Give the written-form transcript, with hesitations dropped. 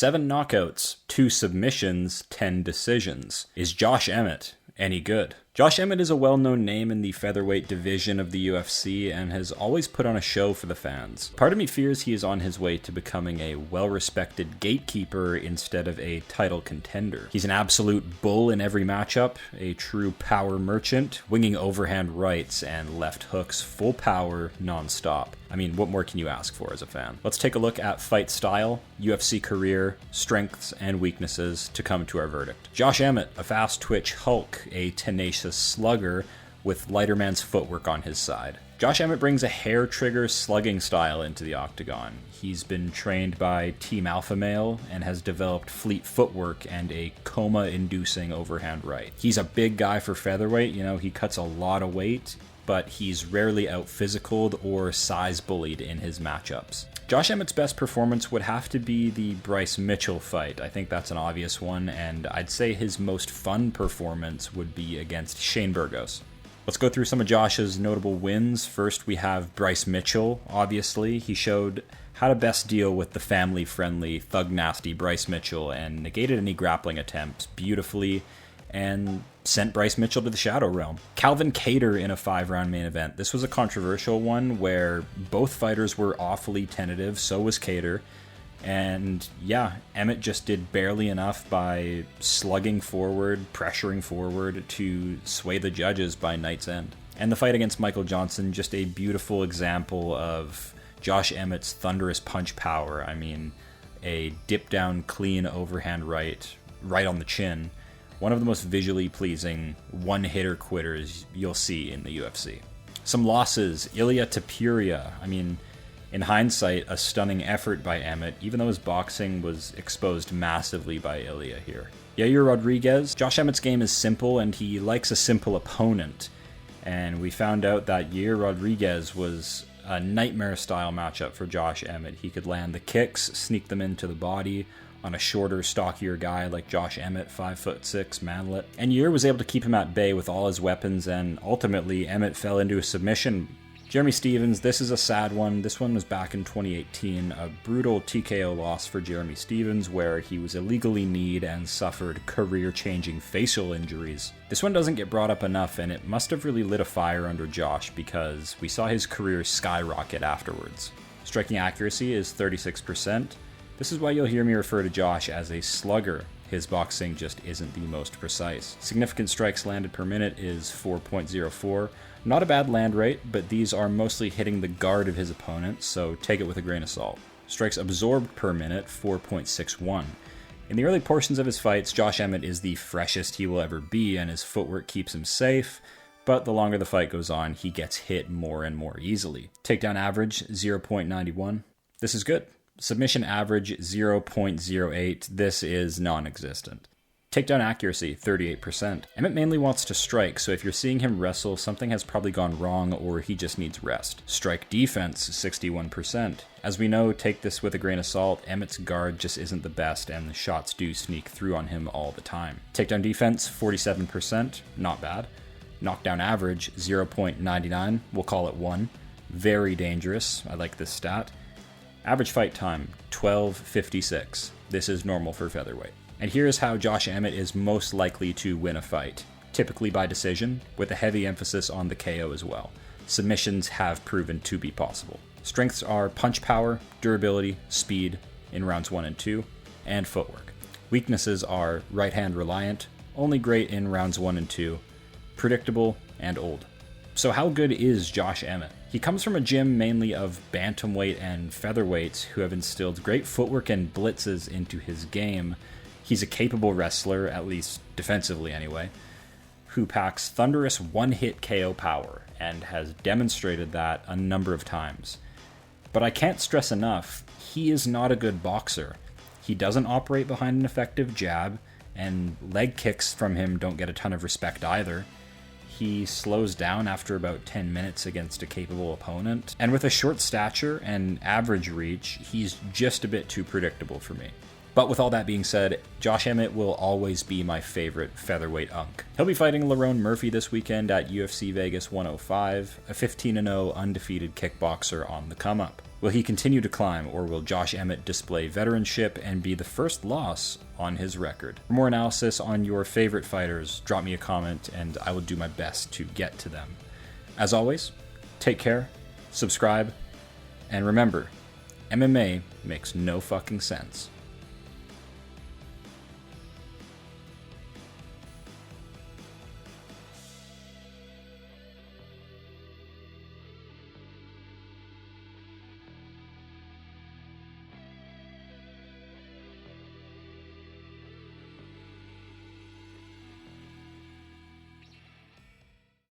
7 knockouts, 2 submissions, 10 decisions. Is Josh Emmett any good? Josh Emmett is a well-known name in the featherweight division of the UFC and has always put on a show for the fans. Part of me fears he is on his way to becoming a well-respected gatekeeper instead of a title contender. He's an absolute bull in every matchup, a true power merchant, winging overhand rights and left hooks full power non-stop. I mean, what more can you ask for as a fan? Let's take a look at fight style, UFC career, strengths, and weaknesses to come to our verdict. Josh Emmett, a fast twitch Hulk, a tenacious slugger with lighter man's footwork on his side. Josh Emmett brings a hair trigger slugging style into the Octagon. He's been trained by Team Alpha Male and has developed fleet footwork and a coma-inducing overhand right. He's a big guy for featherweight, he cuts a lot of weight, but he's rarely out-physicaled or size-bullied in his matchups. Josh Emmett's best performance would have to be the Bryce Mitchell fight. I think that's an obvious one, and I'd say his most fun performance would be against Shane Burgos. Let's go through some of Josh's notable wins. First, we have Bryce Mitchell, obviously. He showed how to best deal with the family-friendly, thug-nasty Bryce Mitchell and negated any grappling attempts beautifully and sent Bryce Mitchell to the Shadow Realm. Calvin Kattar in a 5-round main event. This was a controversial one where both fighters were awfully tentative, so was Kattar. And yeah, Emmett just did barely enough by slugging forward, pressuring forward to sway the judges by night's end. And the fight against Michael Johnson, just a beautiful example of Josh Emmett's thunderous punch power. I mean, a dip down clean overhand right on the chin. One of the most visually pleasing one-hitter quitters you'll see in the UFC. Some losses, Ilia Topuria. I mean, in hindsight, a stunning effort by Emmett, even though his boxing was exposed massively by Ilia here. Yair Rodriguez. Josh Emmett's game is simple, and he likes a simple opponent. And we found out that Yair Rodriguez was a nightmare-style matchup for Josh Emmett. He could land the kicks, sneak them into the body, on a shorter, stockier guy like Josh Emmett, 5'6", manlet. And Yair was able to keep him at bay with all his weapons, and ultimately Emmett fell into a submission. Jeremy Stephens, this is a sad one. This one was back in 2018, a brutal TKO loss for Jeremy Stephens where he was illegally kneed and suffered career-changing facial injuries. This one doesn't get brought up enough, and it must have really lit a fire under Josh because we saw his career skyrocket afterwards. Striking accuracy is 36%. This is why you'll hear me refer to Josh as a slugger. His boxing just isn't the most precise. Significant strikes landed per minute is 4.04. Not a bad land rate, but these are mostly hitting the guard of his opponent, so take it with a grain of salt. Strikes absorbed per minute, 4.61. In the early portions of his fights, Josh Emmett is the freshest he will ever be, and his footwork keeps him safe, but the longer the fight goes on, he gets hit more and more easily. Takedown average, 0.91. This is good. Submission average, 0.08. This is non-existent. Takedown accuracy, 38%. Emmett mainly wants to strike, so if you're seeing him wrestle, something has probably gone wrong or he just needs rest. Strike defense, 61%. As we know, take this with a grain of salt, Emmett's guard just isn't the best and the shots do sneak through on him all the time. Takedown defense, 47%. Not bad. Knockdown average, 0.99. We'll call it 1. Very dangerous. I like this stat. Average fight time, 12:56. This is normal for featherweight. And here's how Josh Emmett is most likely to win a fight. Typically by decision, with a heavy emphasis on the KO as well. Submissions have proven to be possible. Strengths are punch power, durability, speed in rounds 1 and 2, and footwork. Weaknesses are right hand reliant, only great in rounds 1 and 2, predictable, and old. So how good is Josh Emmett? He comes from a gym mainly of bantamweight and featherweights who have instilled great footwork and blitzes into his game. He's a capable wrestler, at least defensively anyway, who packs thunderous one-hit KO power and has demonstrated that a number of times. But I can't stress enough, he is not a good boxer. He doesn't operate behind an effective jab, and leg kicks from him don't get a ton of respect either. He slows down after about 10 minutes against a capable opponent. And with a short stature and average reach, he's just a bit too predictable for me. But with all that being said, Josh Emmett will always be my favorite featherweight unk. He'll be fighting Lerone Murphy this weekend at UFC Vegas 105, a 15-0 undefeated kickboxer on the come-up. Will he continue to climb, or will Josh Emmett display veteranship and be the first loss on his record? For more analysis on your favorite fighters, drop me a comment and I will do my best to get to them. As always, take care, subscribe, and remember, MMA makes no fucking sense.